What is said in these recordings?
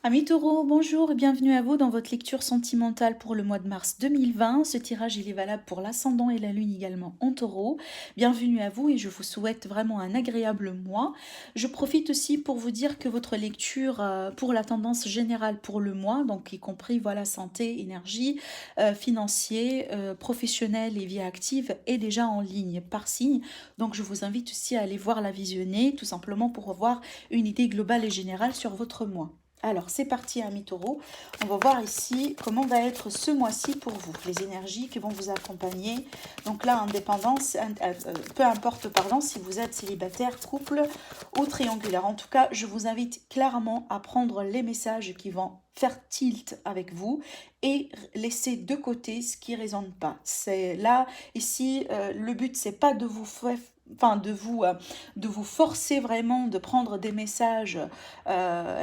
Amis taureaux, bonjour et bienvenue à vous dans votre lecture sentimentale pour le mois de mars 2020. Ce tirage, il est valable pour l'ascendant et la lune également en taureau. Bienvenue à vous et je vous souhaite vraiment un agréable mois. Je profite aussi pour vous dire que votre lecture pour la tendance générale pour le mois, donc y compris voilà santé, énergie, financier, professionnel et vie active, est déjà en ligne par signe. Donc je vous invite aussi à aller voir la visionner tout simplement pour avoir une idée globale et générale sur votre mois. Alors, c'est parti, amis taureaux. On va voir ici comment va être ce mois-ci pour vous, les énergies qui vont vous accompagner. Donc là, indépendance, peu importe, pardon, si vous êtes célibataire, couple ou triangulaire. En tout cas, je vous invite clairement à prendre les messages qui vont faire tilt avec vous et laisser de côté ce qui ne résonne pas. C'est là, ici, le but, c'est pas de vous faire enfin de vous forcer vraiment de prendre des messages,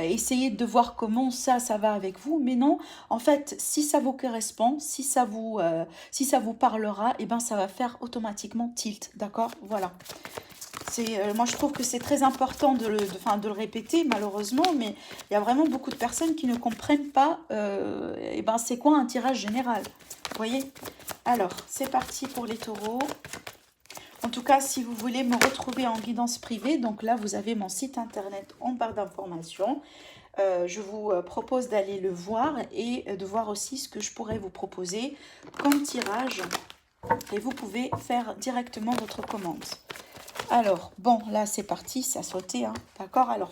essayer de voir comment ça va avec vous, mais non, en fait, si ça vous correspond, si ça vous parlera, et ben ça va faire automatiquement tilt, d'accord, voilà. Moi je trouve que c'est très important de le répéter malheureusement, mais il y a vraiment beaucoup de personnes qui ne comprennent pas et ben c'est quoi un tirage général, vous voyez. Alors c'est parti pour les taureaux. En tout cas, si vous voulez me retrouver en guidance privée, donc là, vous avez mon site internet en barre d'informations. Je vous propose d'aller le voir et de voir aussi ce que je pourrais vous proposer comme tirage. Et vous pouvez faire directement votre commande. Alors, bon, là, c'est parti, ça a sauté, hein, d'accord. Alors,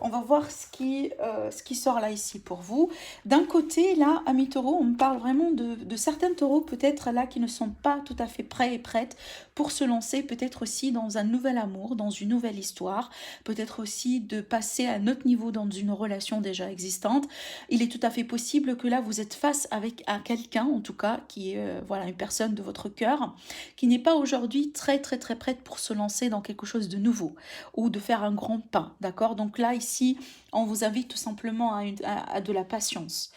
on va voir ce qui sort là ici pour vous. D'un côté, là, amis taureaux, on me parle vraiment de certains taureaux peut-être là qui ne sont pas tout à fait prêts et prêtes pour se lancer, peut-être aussi dans un nouvel amour, dans une nouvelle histoire, peut-être aussi de passer à un autre niveau dans une relation déjà existante. Il est tout à fait possible que là, vous êtes face à quelqu'un, en tout cas, qui est voilà, une personne de votre cœur, qui n'est pas aujourd'hui très très très prête pour se lancer dans quelque chose de nouveau ou de faire un grand pas, d'accord. Donc là, ici, on vous invite tout simplement à de la patience.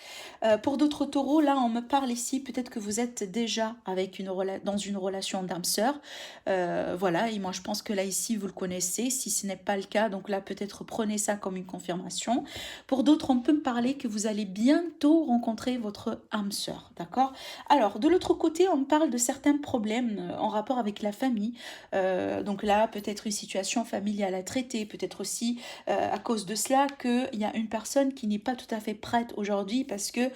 Pour d'autres taureaux, là, on me parle ici, peut-être que vous êtes déjà avec dans une relation d'âme-sœur. Voilà, et moi je pense que là, ici, vous le connaissez. Si ce n'est pas le cas, donc là, peut-être prenez ça comme une confirmation. Pour d'autres, on peut me parler que vous allez bientôt rencontrer votre âme-sœur, d'accord. Alors, de l'autre côté, on me parle de certains problèmes en rapport avec la famille. Donc là, peut-être une situation familiale à traiter, peut-être aussi à cause de cela qu'il y a une personne qui n'est pas tout à fait prête aujourd'hui parce que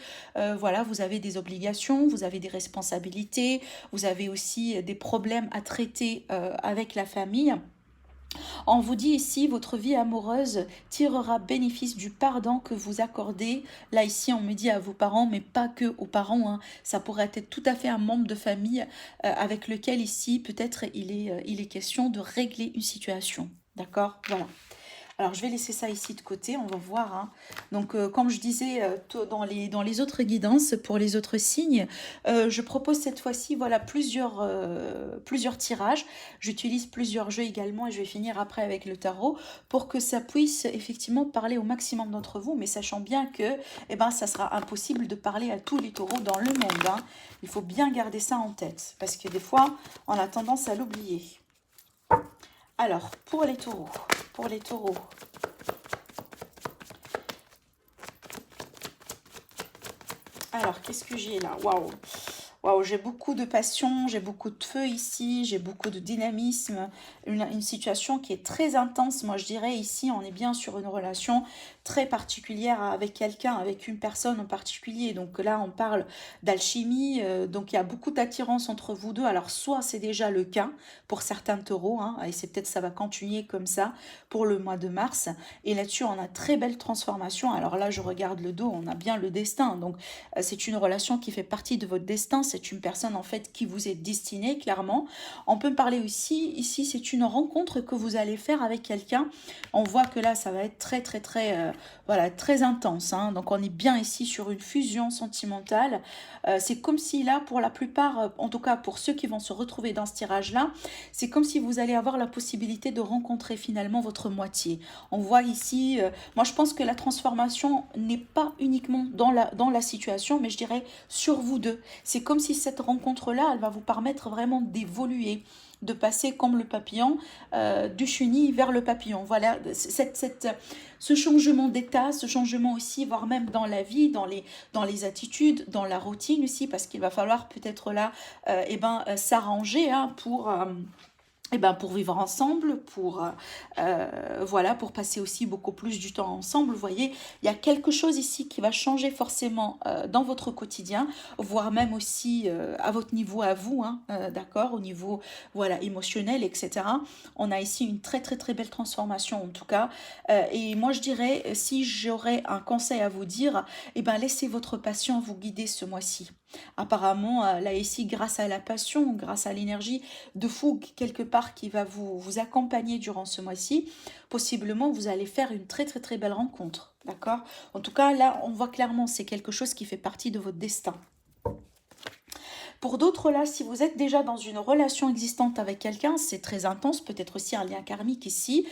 voilà, vous avez des obligations, vous avez des responsabilités, vous avez aussi des problèmes à traiter avec la famille. On vous dit ici, votre vie amoureuse tirera bénéfice du pardon que vous accordez. Là, ici, on me dit à vos parents, mais pas que aux parents, hein. Ça pourrait être tout à fait un membre de famille avec lequel ici, peut-être, il est question de régler une situation. D'accord. Voilà. Alors, je vais laisser ça ici de côté, on va voir, hein. Donc, comme je disais dans les autres guidances, pour les autres signes, je propose cette fois-ci voilà, plusieurs tirages. J'utilise plusieurs jeux également et je vais finir après avec le tarot pour que ça puisse effectivement parler au maximum d'entre vous, mais sachant bien que eh ben, ça sera impossible de parler à tous les taureaux dans le monde, hein. Il faut bien garder ça en tête parce que des fois, on a tendance à l'oublier. Alors, pour les taureaux, alors qu'est-ce que j'ai là? Waouh! Waouh, j'ai beaucoup de passion, j'ai beaucoup de feu ici, j'ai beaucoup de dynamisme, une situation qui est très intense. Moi, je dirais ici, on est bien sur une relation très particulière avec quelqu'un, avec une personne en particulier. Donc là, on parle d'alchimie, donc il y a beaucoup d'attirance entre vous deux. Alors, soit c'est déjà le cas pour certains taureaux, hein, et c'est peut-être ça va continuer comme ça pour le mois de mars. Et là-dessus, on a très belle transformation. Alors là, je regarde le dos, on a bien le destin. Donc, c'est une relation qui fait partie de votre destin. C'est une personne en fait qui vous est destinée, clairement. On peut parler aussi, ici, c'est une rencontre que vous allez faire avec quelqu'un. On voit que là, ça va être très, très, très, voilà, très intense, hein. Donc, on est bien ici sur une fusion sentimentale. C'est comme si là, pour la plupart, en tout cas pour ceux qui vont se retrouver dans ce tirage-là, c'est comme si vous allez avoir la possibilité de rencontrer finalement votre moitié. On voit ici, moi je pense que la transformation n'est pas uniquement dans la situation, mais je dirais sur vous deux. C'est comme si cette rencontre-là, elle va vous permettre vraiment d'évoluer, de passer comme le papillon, du chenille vers le papillon. Voilà, ce changement d'état, ce changement aussi, voire même dans la vie, dans les attitudes, dans la routine aussi, parce qu'il va falloir peut-être là s'arranger hein, pour vivre ensemble, voilà, pour passer aussi beaucoup plus du temps ensemble. Vous voyez, il y a quelque chose ici qui va changer forcément dans votre quotidien, voire même aussi à votre niveau à vous, hein, d'accord, au niveau voilà émotionnel, etc. On a ici une très très très belle transformation en tout cas. Et moi je dirais, si j'aurais un conseil à vous dire, laissez votre passion vous guider ce mois-ci. Apparemment, là ici, grâce à la passion, grâce à l'énergie de fougue quelque part qui va vous accompagner durant ce mois-ci, possiblement vous allez faire une très très très belle rencontre. D'accord? En tout cas, là, on voit clairement, c'est quelque chose qui fait partie de votre destin. Pour d'autres, là, si vous êtes déjà dans une relation existante avec quelqu'un, c'est très intense, peut-être aussi un lien karmique ici,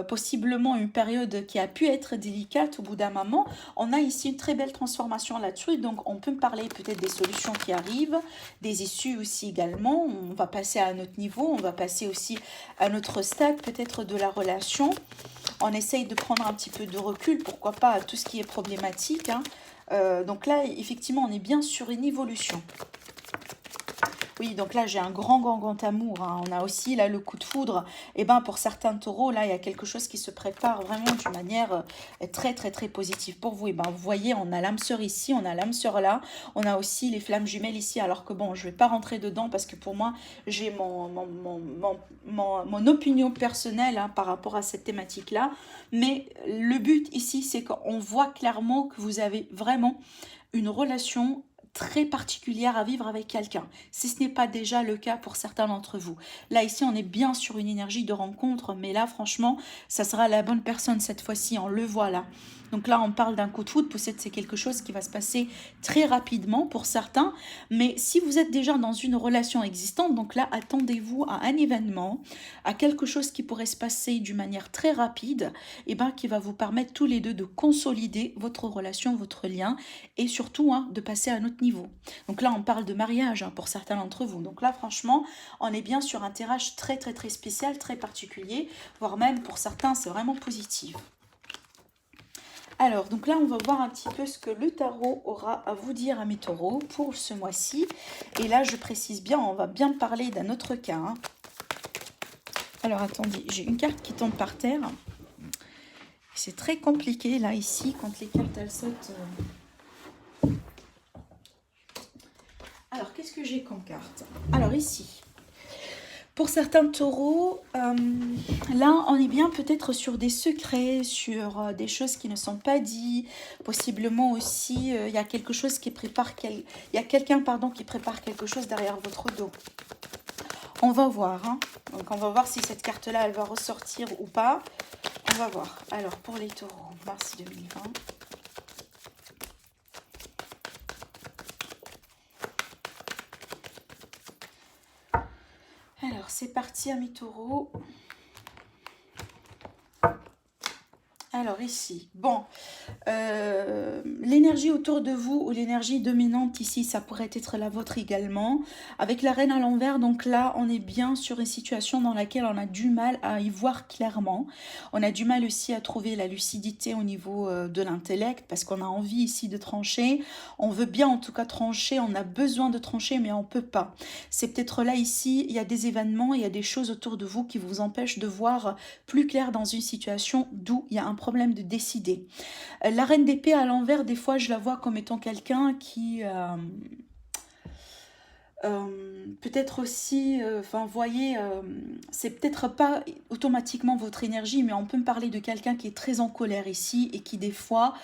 possiblement une période qui a pu être délicate au bout d'un moment. On a ici une très belle transformation là-dessus, donc on peut me parler peut-être des solutions qui arrivent, des issues aussi également. On va passer à un autre niveau, on va passer aussi à notre stade peut-être de la relation. On essaye de prendre un petit peu de recul, pourquoi pas à tout ce qui est problématique. Hein. Donc là, effectivement, on est bien sur une évolution. Oui, donc là, j'ai un grand amour. Hein. On a aussi là le coup de foudre. Et pour certains taureaux, là, il y a quelque chose qui se prépare vraiment d'une manière très, très, très positive pour vous. Vous voyez, on a l'âme sœur ici, on a l'âme sœur là. On a aussi les flammes jumelles ici. Alors que bon, je ne vais pas rentrer dedans parce que pour moi, j'ai mon opinion personnelle hein, par rapport à cette thématique-là. Mais le but ici, c'est qu'on voit clairement que vous avez vraiment une relation très particulière à vivre avec quelqu'un, si ce n'est pas déjà le cas pour certains d'entre vous. Là, ici, on est bien sur une énergie de rencontre, mais là, franchement, ça sera la bonne personne cette fois-ci, on le voit là. Donc là, on parle d'un coup de foudre, peut-être c'est quelque chose qui va se passer très rapidement pour certains, mais si vous êtes déjà dans une relation existante, donc là, attendez-vous à un événement, à quelque chose qui pourrait se passer d'une manière très rapide, et qui va vous permettre tous les deux de consolider votre relation, votre lien, et surtout hein, de passer à un autre niveau. Donc là, on parle de mariage hein, pour certains d'entre vous. Donc là, franchement, on est bien sur un tirage très très très spécial, très particulier, voire même pour certains, c'est vraiment positif. Alors, donc là, on va voir un petit peu ce que le tarot aura à vous dire à mes taureaux pour ce mois-ci. Et là, je précise bien, on va bien parler d'un autre cas. Hein. Alors, attendez, j'ai une carte qui tombe par terre. C'est très compliqué, là, ici, quand les cartes, elles sautent... Alors, qu'est-ce que j'ai comme carte? Alors, ici, pour certains taureaux, là, on est bien peut-être sur des secrets, sur des choses qui ne sont pas dites. Possiblement aussi, il y a quelque chose qui prépare... Il y a quelqu'un, pardon, qui prépare quelque chose derrière votre dos. On va voir. Hein. Donc, on va voir si cette carte-là, elle va ressortir ou pas. On va voir. Alors, pour les taureaux, mars 2020... Alors, c'est parti, amis taureaux. Alors, ici, bon, l'énergie autour de vous ou l'énergie dominante ici, ça pourrait être la vôtre également. Avec la reine à l'envers, donc là, on est bien sur une situation dans laquelle on a du mal à y voir clairement. On a du mal aussi à trouver la lucidité au niveau de l'intellect parce qu'on a envie ici de trancher. On veut bien en tout cas trancher, on a besoin de trancher, mais on ne peut pas. C'est peut-être là, ici, il y a des événements, il y a des choses autour de vous qui vous empêchent de voir plus clair dans une situation d'où il y a un problème de décider. La reine d'épée à l'envers, des fois, je la vois comme étant quelqu'un qui... peut-être aussi, vous voyez, c'est peut-être pas automatiquement votre énergie, mais on peut me parler de quelqu'un qui est très en colère ici et qui des fois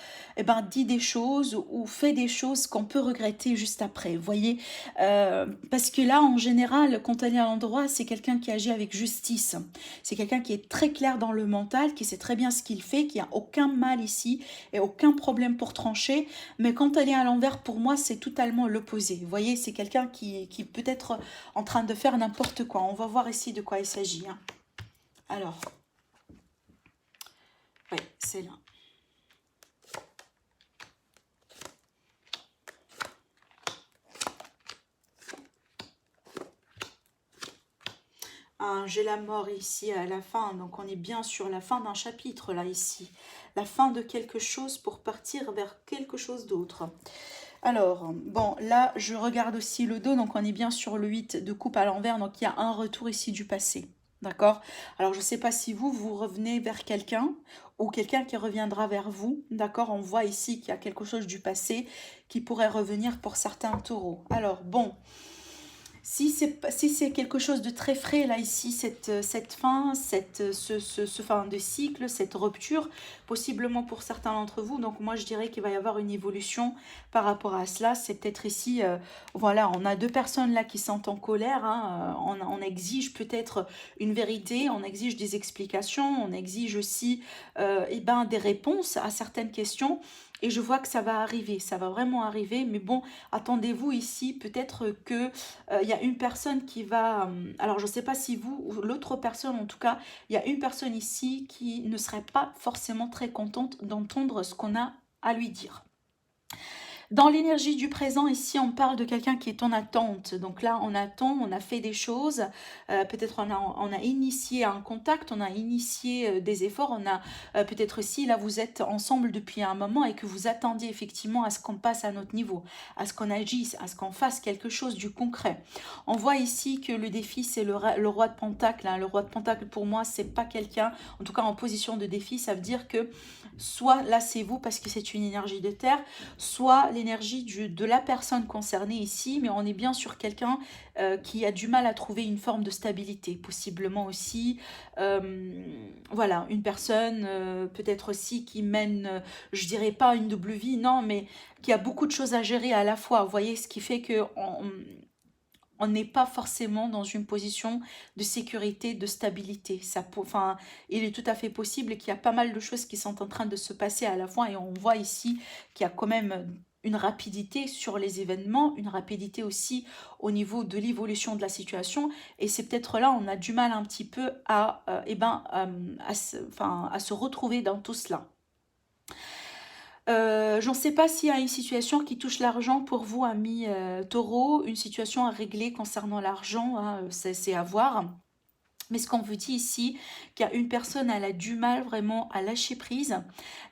dit des choses ou fait des choses qu'on peut regretter juste après, vous voyez, parce que là en général quand elle est à l'endroit c'est quelqu'un qui agit avec justice, c'est quelqu'un qui est très clair dans le mental, qui sait très bien ce qu'il fait, qui a aucun mal ici et aucun problème pour trancher, mais quand elle est à l'envers pour moi c'est totalement l'opposé, vous voyez, c'est quelqu'un qui peut être en train de faire n'importe quoi. On va voir ici de quoi il s'agit. Hein. Alors, oui, c'est là. J'ai la mort ici à la fin, donc on est bien sur la fin d'un chapitre là ici. La fin de quelque chose pour partir vers quelque chose d'autre. Alors, bon, là, je regarde aussi le dos, donc on est bien sur le 8 de coupe à l'envers, donc il y a un retour ici du passé. D'accord? Alors, je ne sais pas si vous revenez vers quelqu'un ou quelqu'un qui reviendra vers vous. D'accord? On voit ici qu'il y a quelque chose du passé qui pourrait revenir pour certains taureaux. Alors, bon, si c'est quelque chose de très frais, là, ici, cette fin, ce fin de cycle, cette rupture, possiblement pour certains d'entre vous, donc moi, je dirais qu'il va y avoir une évolution par rapport à cela. C'est peut-être ici, voilà, on a deux personnes là qui sont en colère, hein, on exige peut-être une vérité, on exige des explications, on exige aussi des réponses à certaines questions. Et je vois que ça va arriver, ça va vraiment arriver. Mais bon, attendez-vous ici, peut-être que il y a une personne qui va... alors, je ne sais pas si vous ou l'autre personne, en tout cas, il y a une personne ici qui ne serait pas forcément très contente d'entendre ce qu'on a à lui dire. Dans l'énergie du présent, ici, on parle de quelqu'un qui est en attente. Donc là, on attend, on a fait des choses. Peut-être on a initié un contact, on a initié des efforts. On a peut-être aussi, là, vous êtes ensemble depuis un moment et que vous attendiez effectivement à ce qu'on passe à notre niveau, à ce qu'on agisse, à ce qu'on fasse quelque chose du concret. On voit ici que le défi, c'est le roi de Pentacle, hein. Le roi de Pentacle, pour moi, c'est pas quelqu'un, en tout cas en position de défi, ça veut dire que soit là, c'est vous parce que c'est une énergie de terre, soit l'énergie de la personne concernée ici, mais on est bien sur quelqu'un qui a du mal à trouver une forme de stabilité, possiblement aussi, voilà, une personne peut-être aussi qui mène, je dirais pas une double vie, non, mais qui a beaucoup de choses à gérer à la fois, vous voyez, ce qui fait que on n'est pas forcément dans une position de sécurité, de stabilité. Enfin, il est tout à fait possible qu'il y a pas mal de choses qui sont en train de se passer à la fois et on voit ici qu'il y a quand même une rapidité sur les événements, une rapidité aussi au niveau de l'évolution de la situation et c'est peut-être là on a du mal un petit peu à se retrouver dans tout cela. Je ne sais pas s'il y a une situation qui touche l'argent pour vous, amis taureau, une situation à régler concernant l'argent, hein, c'est à voir. Mais ce qu'on vous dit ici, qu'il y a une personne, elle a du mal vraiment à lâcher prise.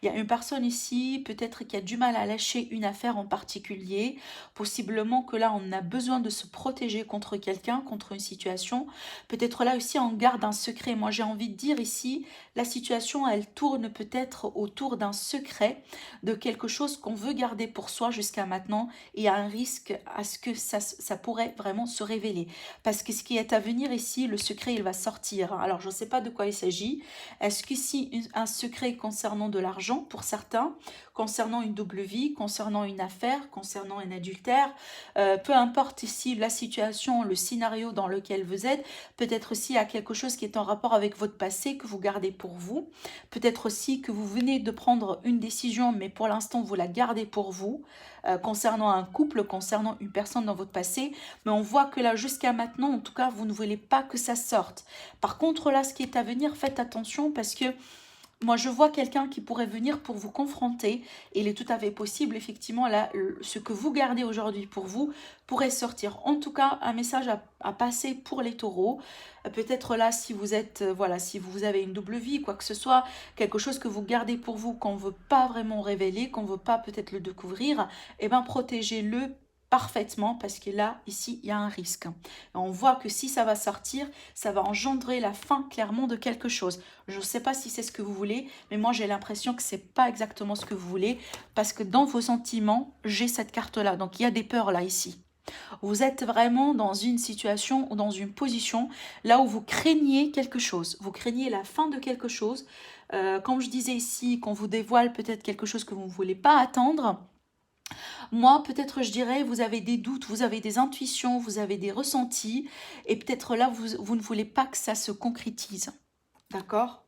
Il y a une personne ici, peut-être qui a du mal à lâcher une affaire en particulier. Possiblement que là, on a besoin de se protéger contre quelqu'un, contre une situation. Peut-être là aussi, on garde un secret. Moi, j'ai envie de dire ici, la situation, elle tourne peut-être autour d'un secret, de quelque chose qu'on veut garder pour soi jusqu'à maintenant. Et il y a un risque à ce que ça pourrait vraiment se révéler. Parce que ce qui est à venir ici, le secret, il va sortir. Alors, je ne sais pas de quoi il s'agit. Est-ce qu'ici, un secret concernant de l'argent pour certains, concernant une double vie, concernant une affaire, concernant un adultère, peu importe ici la situation, le scénario dans lequel vous êtes, peut-être aussi il y a quelque chose qui est en rapport avec votre passé que vous gardez pour vous, peut-être aussi que vous venez de prendre une décision, mais pour l'instant, vous la gardez pour vous, concernant un couple, concernant une personne dans votre passé, mais on voit que là, jusqu'à maintenant, en tout cas, vous ne voulez pas que ça sorte. Par contre, là, ce qui est à venir, faites attention parce que moi, je vois quelqu'un qui pourrait venir pour vous confronter. Et il est tout à fait possible, effectivement, là, ce que vous gardez aujourd'hui pour vous pourrait sortir. En tout cas, un message à passer pour les taureaux. Peut-être là, si vous êtes, voilà, si vous avez une double vie, quoi que ce soit, quelque chose que vous gardez pour vous, qu'on ne veut pas vraiment révéler, qu'on ne veut pas peut-être le découvrir, eh bien, protégez-le parfaitement parce que là, ici, il y a un risque. Et on voit que si ça va sortir, ça va engendrer la fin clairement de quelque chose. Je ne sais pas si c'est ce que vous voulez, mais moi j'ai l'impression que c'est pas exactement ce que vous voulez parce que dans vos sentiments, j'ai cette carte-là. Donc il y a des peurs là ici. Vous êtes vraiment dans une situation ou dans une position là où vous craignez quelque chose. Vous craignez la fin de quelque chose. Comme je disais ici, qu'on vous dévoile peut-être quelque chose que vous ne voulez pas attendre. Moi, peut-être, je dirais, vous avez des doutes, vous avez des intuitions, vous avez des ressentis, et peut-être là, vous ne voulez pas que ça se concrétise. D'accord?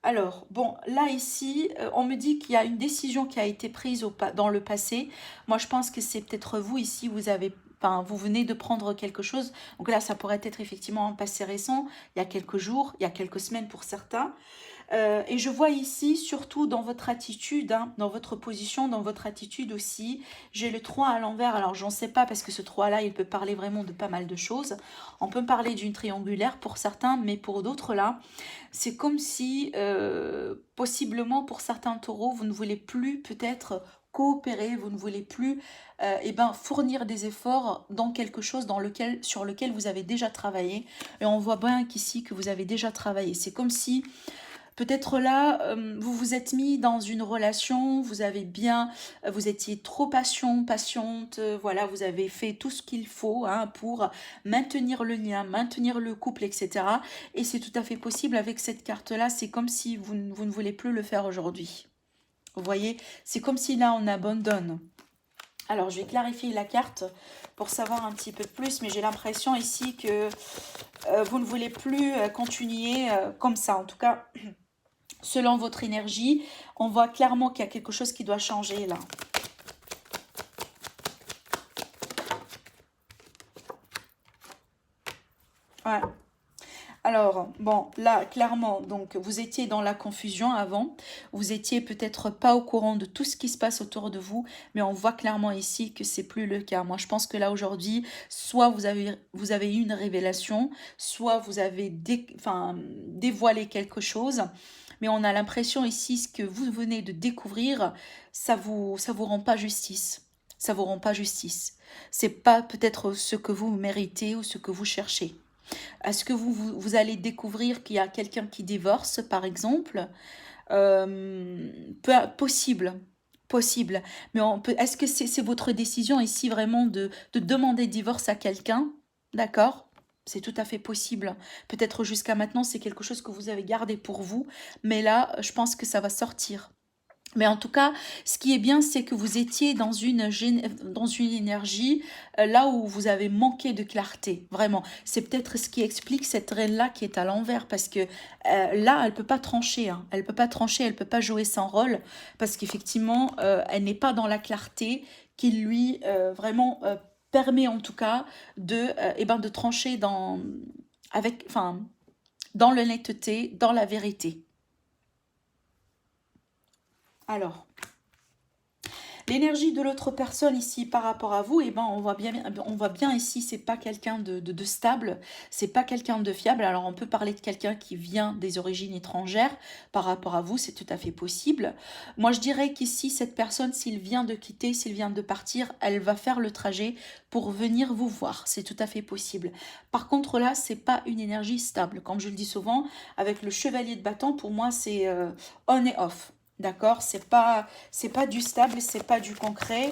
Alors, bon, là, ici, on me dit qu'il y a une décision qui a été prise dans le passé. Moi, je pense que c'est peut-être vous, ici, vous venez de prendre quelque chose. Donc là, ça pourrait être effectivement un passé récent, il y a quelques jours, il y a quelques semaines pour certains. Et je vois ici, surtout dans votre attitude, hein, dans votre position, dans votre attitude aussi, j'ai le 3 à l'envers. Alors, j'en sais pas parce que ce 3-là, il peut parler vraiment de pas mal de choses. On peut parler d'une triangulaire pour certains, mais pour d'autres, là, c'est comme si, possiblement, pour certains taureaux, vous ne voulez plus peut-être coopérer, vous ne voulez plus eh ben, fournir des efforts dans quelque chose sur lequel vous avez déjà travaillé. Et on voit bien qu'ici, que vous avez déjà travaillé. C'est comme si peut-être là, vous vous êtes mis dans une relation, vous avez bien, vous étiez trop patiente, voilà, vous avez fait tout ce qu'il faut hein, pour maintenir le lien, maintenir le couple, etc. Et c'est tout à fait possible avec cette carte-là, c'est comme si vous ne voulez plus le faire aujourd'hui. Vous voyez, c'est comme si là, on abandonne. Alors, je vais clarifier la carte pour savoir un petit peu plus, mais j'ai l'impression ici que vous ne voulez plus continuer comme ça. En tout cas, selon votre énergie, on voit clairement qu'il y a quelque chose qui doit changer là. Ouais. Alors, bon, là, clairement, donc, vous étiez dans la confusion avant. Vous étiez peut-être pas au courant de tout ce qui se passe autour de vous, mais on voit clairement ici que c'est plus le cas. Moi, je pense que là, aujourd'hui, soit vous avez eu une révélation, soit vous avez dévoilé quelque chose, mais on a l'impression ici, ce que vous venez de découvrir, ça vous rend pas justice. Ça vous rend pas justice. C'est pas peut-être ce que vous méritez ou ce que vous cherchez. Est-ce que vous allez découvrir qu'il y a quelqu'un qui divorce, par exemple Possible, possible. Mais est-ce que c'est votre décision ici vraiment de demander divorce à quelqu'un? D'accord? C'est tout à fait possible. Peut-être jusqu'à maintenant, c'est quelque chose que vous avez gardé pour vous, mais là, je pense que ça va sortir. Mais en tout cas, ce qui est bien, c'est que vous étiez dans une énergie là où vous avez manqué de clarté. Vraiment. C'est peut-être ce qui explique cette reine-là qui est à l'envers. Parce que là, elle ne peut pas trancher. Hein. Elle ne peut pas trancher, elle ne peut pas jouer son rôle. Parce qu'effectivement, elle n'est pas dans la clarté qui lui vraiment permet en tout cas de trancher dans l'honnêteté, dans la vérité. Alors. L'énergie de l'autre personne ici par rapport à vous, eh ben, on voit bien ici, c'est pas quelqu'un de stable, c'est pas quelqu'un de fiable. Alors on peut parler de quelqu'un qui vient des origines étrangères par rapport à vous, c'est tout à fait possible. Moi je dirais qu'ici, cette personne, s'il vient de quitter, s'il vient de partir, elle va faire le trajet pour venir vous voir, c'est tout à fait possible. Par contre là, c'est pas une énergie stable. Comme je le dis souvent, avec le chevalier de bâton, pour moi c'est on et off. D'accord, c'est pas du stable, c'est pas du concret.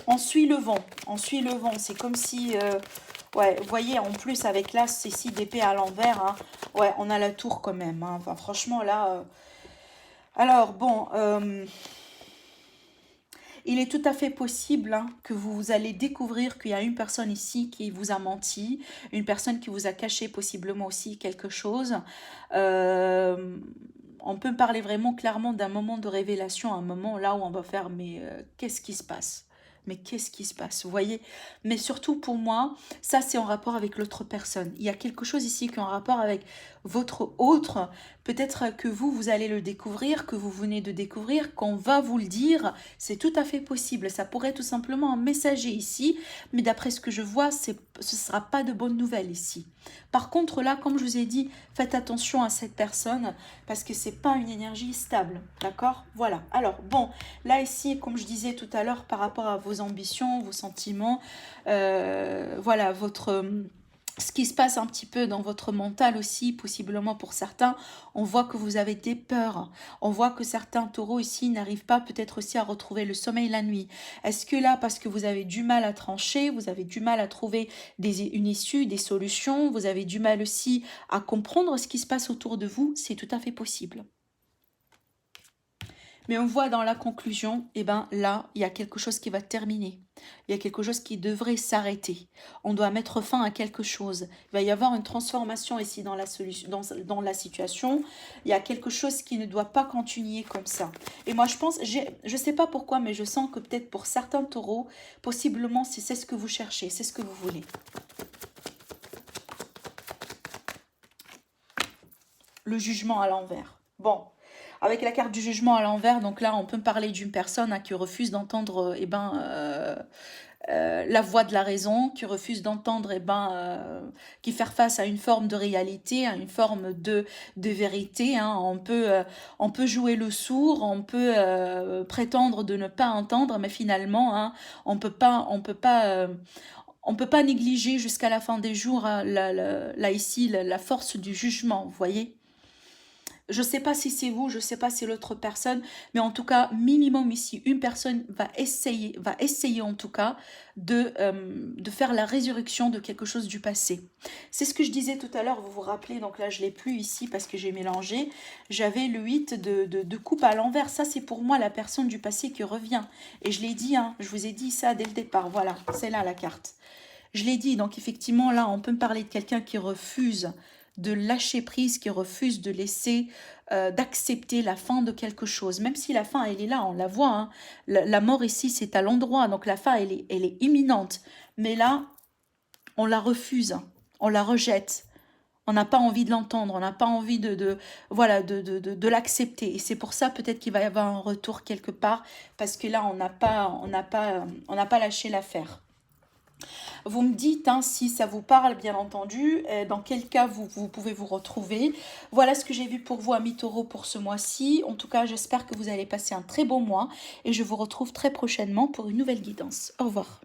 On suit le vent, on suit le vent. C'est comme si, ouais, vous voyez, en plus avec là, c'est 6 d'épée à l'envers. Hein. Ouais, on a la tour quand même. Hein. Enfin, franchement là. Alors bon. Il est tout à fait possible hein, que vous allez découvrir qu'il y a une personne ici qui vous a menti, une personne qui vous a caché possiblement aussi quelque chose. On peut parler vraiment clairement d'un moment de révélation, un moment là où on va faire mais qu'est-ce qui se passe? Mais qu'est-ce qui se passe? Vous voyez? Mais surtout pour moi, ça c'est en rapport avec l'autre personne. Il y a quelque chose ici qui est en rapport avec votre autre. Peut-être que vous allez le découvrir, que vous venez de découvrir, qu'on va vous le dire. C'est tout à fait possible. Ça pourrait être tout simplement un messager ici. Mais d'après ce que je vois, ce ne sera pas de bonnes nouvelles ici. Par contre, là, comme je vous ai dit, faites attention à cette personne parce que c'est pas une énergie stable. D'accord? Voilà. Alors, bon, là, ici, comme je disais tout à l'heure, par rapport à vos ambitions, vos sentiments, voilà, ce qui se passe un petit peu dans votre mental aussi, possiblement pour certains, on voit que vous avez des peurs. On voit que certains taureaux ici n'arrivent pas peut-être aussi à retrouver le sommeil la nuit. Est-ce que là, parce que vous avez du mal à trancher, vous avez du mal à trouver une issue, des solutions, vous avez du mal aussi à comprendre ce qui se passe autour de vous, c'est tout à fait possible. Mais on voit dans la conclusion, eh ben là, il y a quelque chose qui va terminer. Il y a quelque chose qui devrait s'arrêter. On doit mettre fin à quelque chose. Il va y avoir une transformation ici dans la solution, dans la situation. Il y a quelque chose qui ne doit pas continuer comme ça. Et moi, je pense, je ne sais pas pourquoi, mais je sens que peut-être pour certains taureaux, possiblement, c'est ce que vous cherchez, c'est ce que vous voulez. le jugement à l'envers. Bon, avec la carte du jugement à l'envers, donc là, on peut parler d'une personne qui refuse d'entendre la voix de la raison, qui refuse d'entendre, qui faire face à une forme de réalité, à une forme de vérité. Hein. On peut jouer le sourd, on peut prétendre de ne pas entendre, mais finalement, hein, on peut pas négliger jusqu'à la fin des jours hein, là ici la force du jugement, vous voyez. Je ne sais pas si c'est vous, je ne sais pas si c'est l'autre personne, mais en tout cas, minimum ici, une personne va essayer en tout cas de faire la résurrection de quelque chose du passé. C'est ce que je disais tout à l'heure, vous vous rappelez, donc là je ne l'ai plus ici parce que j'ai mélangé, j'avais le 8 de coupe à l'envers, ça c'est pour moi la personne du passé qui revient. Et je l'ai dit, hein, je vous ai dit ça dès le départ, voilà, c'est là la carte. Je l'ai dit, donc effectivement, là, on peut me parler de quelqu'un qui refuse de lâcher prise, qui refuse de laisser, d'accepter la fin de quelque chose. Même si la fin, elle est là, on la voit. Hein. La mort ici, c'est à l'endroit, donc la fin, elle est imminente. Mais là, on la refuse, on la rejette. On n'a pas envie de l'entendre, on n'a pas envie voilà, de l'accepter. Et c'est pour ça peut-être qu'il va y avoir un retour quelque part, parce que là, on n'a pas lâché l'affaire. Vous me dites hein, si ça vous parle, bien entendu, dans quel cas vous pouvez vous retrouver. Voilà ce que j'ai vu pour vous, amis taureaux, pour ce mois-ci. En tout cas, j'espère que vous allez passer un très bon mois et je vous retrouve très prochainement pour une nouvelle guidance. Au revoir.